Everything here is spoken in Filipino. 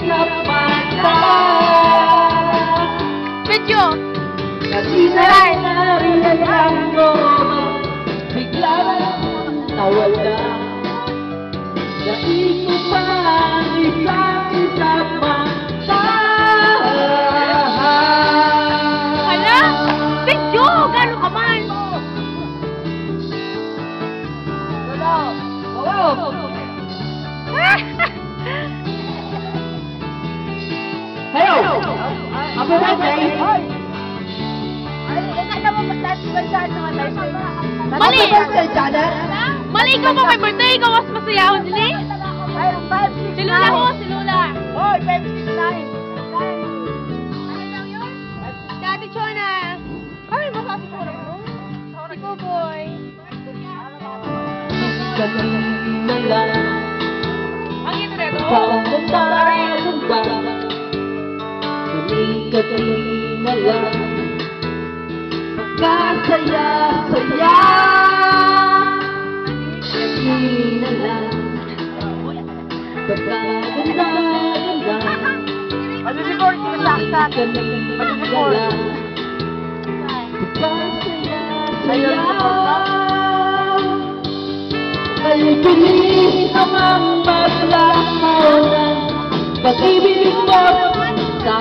sa mata. Medyo. Kasi nariyan mo, bigla nawala. Nais mo pa isang mata. Hala? Medyo. Gano'n ka man? Hello! Happy birthday! Mali! Happy birthday, Janet! Mali, ikaw pa may birthday. Ikaw mas masayahon din eh. Si Lula ho, si Lula. Hoy, 569. Ano lang yun? Daddy Chona. Ay, masabi ko lang. Si Boboy. Galing na lang Ang ito rin. pagkakaganda. Galing na lang pagkasaya-saya. Galing na lang pagkaganda-ganda. Mag-report ko sa aksat. Galing na lang pagkasaya-saya. Ay bilis namang maglaho ng pag-ibig mo sa